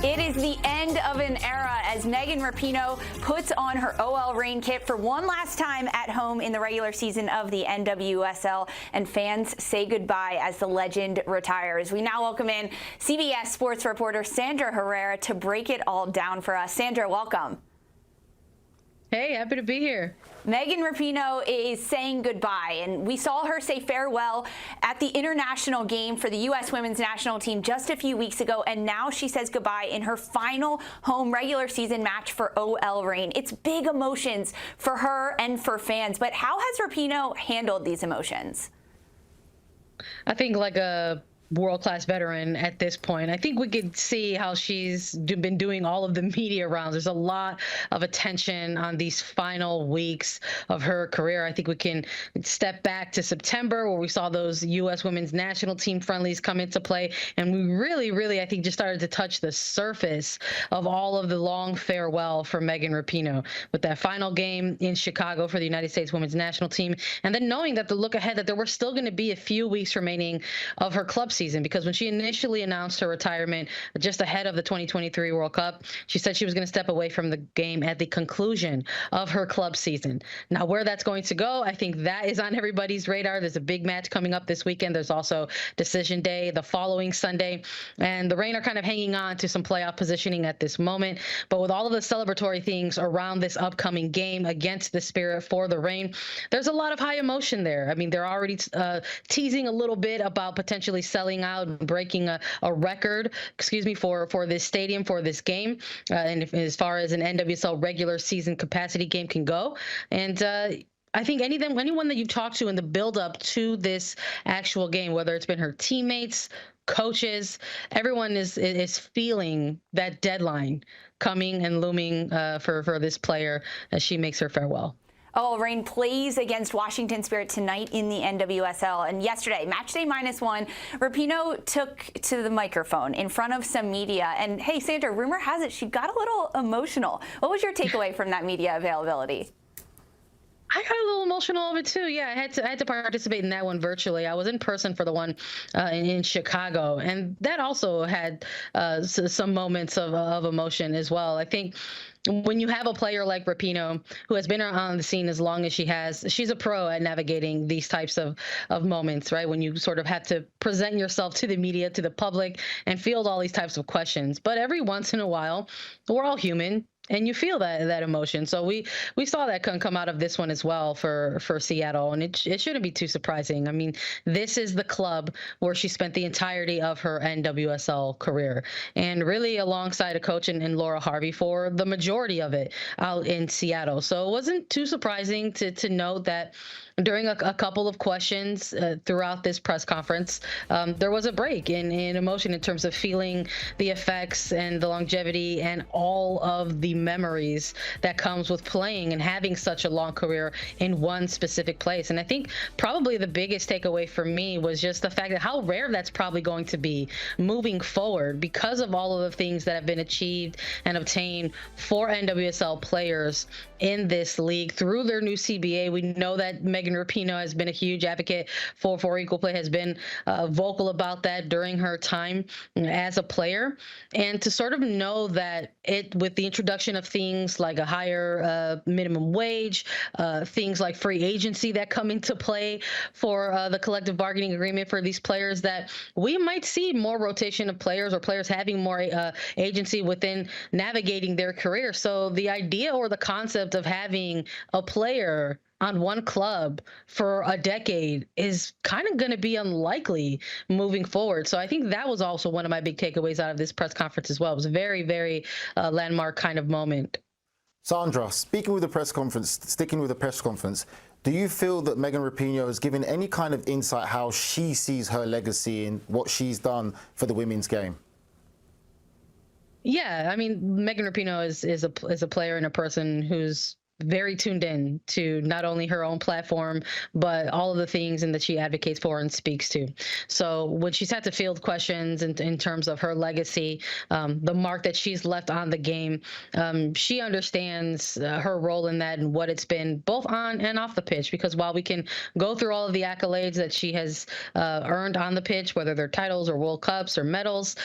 It is the end of an era as Megan Rapinoe puts on her OL Reign kit for one last time at home in the regular season of the NWSL, and fans say goodbye as the legend retires. We now welcome in CBS Sports reporter Sandra Herrera to break it all down for us. Sandra, welcome. Hey, happy to be here. Megan Rapinoe is saying goodbye, and we saw her say farewell at the international game for the U.S. women's national team just a few weeks ago, and now she says goodbye in her final home regular season match for OL Reign. It's big emotions for her and for fans, but how has Rapinoe handled these emotions? I think like a world-class veteran at this point. I think we could see how she's been doing all of the media rounds. There's a lot of attention on these final weeks of her career. I think we can step back to September where we saw those U.S. women's national team friendlies come into play. And we really, I think just started to touch the surface of all of the long farewell for Megan Rapinoe with that final game in Chicago for the United States women's national team. And then knowing that the look ahead, that there were still going to be a few weeks remaining of her club season, because when she initially announced her retirement just ahead of the 2023 World Cup, she said she was going to step away from the game at the conclusion of her club season. Now, where that's going to go, I think that is on everybody's radar. There's a big match coming up this weekend. There's also Decision Day the following Sunday, and the Reign are kind of hanging on to some playoff positioning at this moment. But with all of the celebratory things around this upcoming game against the Spirit for the Reign, there's a lot of high emotion there. I mean, they're already teasing a little bit about potentially selling out and breaking a record, for this stadium, for this game, and as far as an NWSL regular season capacity game can go. And I think anyone that you talk to in the build-up to this actual game, whether it's been her teammates, coaches, everyone is feeling that deadline coming and looming for this player as she makes her farewell. OL Reign plays against Washington Spirit tonight in the NWSL. And yesterday, match day -1, Rapinoe took to the microphone in front of some media. And hey, Sandra, rumor has it she got a little emotional. What was your takeaway from that media availability? I got a little emotional of it too. Yeah, I had to participate in that one virtually. I was in person for the one in Chicago, and that also had some moments of emotion as well. I think when you have a player like Rapinoe, who has been on the scene as long as she has, she's a pro at navigating these types of moments, right? When you sort of have to present yourself to the media, to the public, and field all these types of questions. But every once in a while, we're all human, and you feel that emotion. So we saw that come out of this one as well for Seattle, and it shouldn't be too surprising. I mean, this is the club where she spent the entirety of her NWSL career, and really alongside a coach in Laura Harvey for the majority of it out in Seattle. So it wasn't too surprising to note that during a couple of questions throughout this press conference, there was a break in emotion in terms of feeling the effects and the longevity and all of the memories that comes with playing and having such a long career in one specific place. And I think probably the biggest takeaway for me was just the fact that how rare that's probably going to be moving forward because of all of the things that have been achieved and obtained for NWSL players in this league through their new CBA. We know that Megan Rapinoe has been a huge advocate for equal play, has been vocal about that during her time as a player. And to sort of know that with the introduction of things like a higher minimum wage, things like free agency that come into play for the collective bargaining agreement for these players, that we might see more rotation of players or players having more agency within navigating their career. So the idea or the concept of having a player on one club for a decade is kind of going to be unlikely moving forward. So I think that was also one of my big takeaways out of this press conference as well. It was a very, very landmark kind of moment. Sandra, sticking with the press conference, do you feel that Megan Rapinoe has given any kind of insight how she sees her legacy and what she's done for the women's game? Yeah, I mean, Megan Rapinoe is a player and a person who's very tuned in to not only her own platform, but all of the things and that she advocates for and speaks to. So when she's had to field questions in terms of her legacy, the mark that she's left on the game, she understands her role in that and what it's been both on and off the pitch. Because while we can go through all of the accolades that she has earned on the pitch, whether they're titles or World Cups or medals,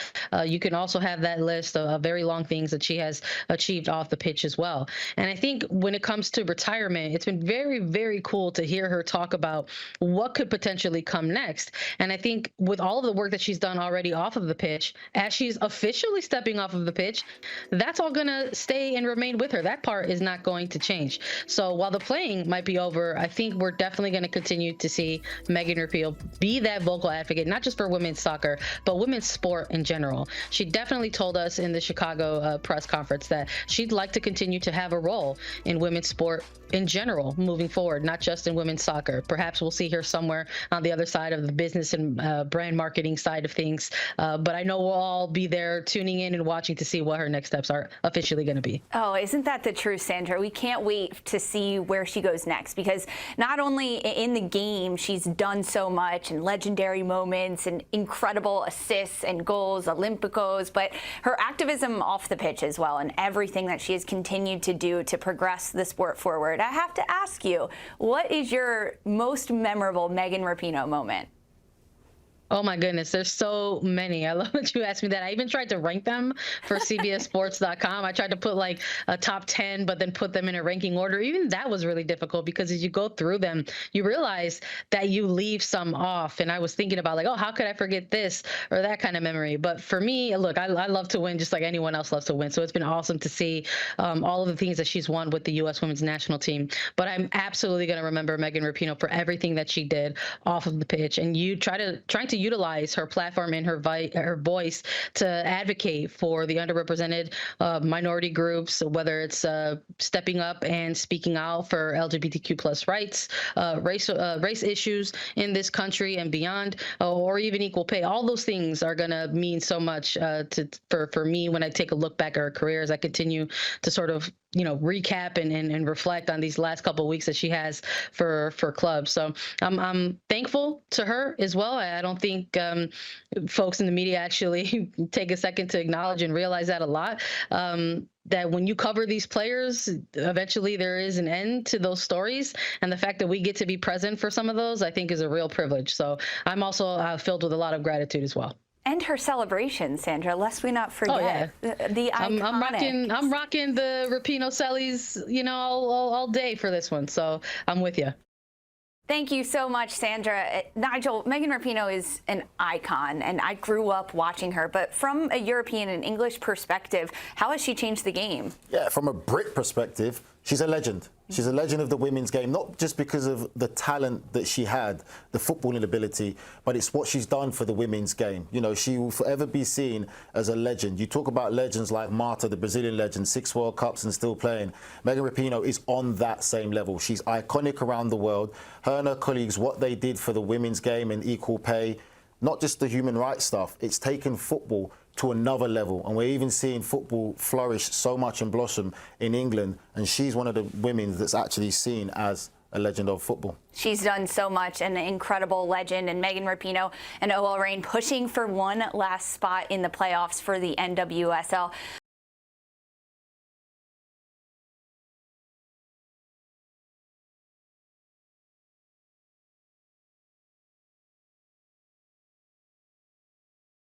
you can also have that list of very long things that she has achieved off the pitch as well. And I think when it comes to retirement, it's been very, very cool to hear her talk about what could potentially come next. And I think with all of the work that she's done already off of the pitch, as she's officially stepping off of the pitch, that's all going to stay and remain with her. That part is not going to change. So while the playing might be over, I think we're definitely going to continue to see Megan Rapinoe be that vocal advocate, not just for women's soccer, but women's sport in general. She definitely told us in the Chicago press conference that she'd like to continue to have a role in women's sport in general moving forward, not just in women's soccer. Perhaps we'll see her somewhere on the other side of the business and brand marketing side of things. But I know we'll all be there tuning in and watching to see what her next steps are officially going to be. Oh, isn't that the truth, Sandra? We can't wait to see where she goes next, because not only in the game, she's done so much and legendary moments and incredible assists and goals, Olympicos, but her activism off the pitch as well, and everything that she has continued to do to progress the sport forward. I have to ask you, what is your most memorable Megan Rapinoe moment? Oh my goodness, there's so many. I love that you asked me that. I even tried to rank them for cbssports.com. I tried to put like a top 10, but then put them in a ranking order. Even that was really difficult, because as you go through them, you realize that you leave some off. And I was thinking about like, oh, how could I forget this or that kind of memory? But for me, look, I love to win just like anyone else loves to win. So it's been awesome to see all of the things that she's won with the U.S. women's national team. But I'm absolutely going to remember Megan Rapinoe for everything that she did off of the pitch. And you trying to utilize her platform and her voice to advocate for the underrepresented minority groups, whether it's stepping up and speaking out for LGBTQ plus rights, race issues in this country and beyond, or even equal pay. All those things are going to mean so much for me when I take a look back at her career, as I continue to sort of recap and reflect on these last couple of weeks that she has for clubs. So I'm thankful to her as well. I don't think folks in the media actually take a second to acknowledge and realize that a lot. That when you cover these players, eventually there is an end to those stories. And the fact that we get to be present for some of those, I think, is a real privilege. So I'm also filled with a lot of gratitude as well. And her celebration, Sandra, lest we not forget. Oh, yeah. The iconic. I'm rocking the Rapinoe Sellies, all day for this one. So I'm with you. Thank you so much, Sandra. Nigel, Megan Rapinoe is an icon, and I grew up watching her. But from a European and English perspective, how has she changed the game? Yeah, from a Brit perspective, she's a legend. She's a legend of the women's game, not just because of the talent that she had, the footballing ability, but it's what she's done for the women's game. She will forever be seen as a legend. You talk about legends like Marta, the Brazilian legend, 6 World Cups and still playing. Megan Rapinoe is on that same level. She's iconic around the world. Her and her colleagues, what they did for the women's game and equal pay, not just the human rights stuff, it's taken football to another level. And we're even seeing football flourish so much and blossom in England. And she's one of the women that's actually seen as a legend of football. She's done so much, an incredible legend. And Megan Rapinoe and OL Reign pushing for one last spot in the playoffs for the NWSL.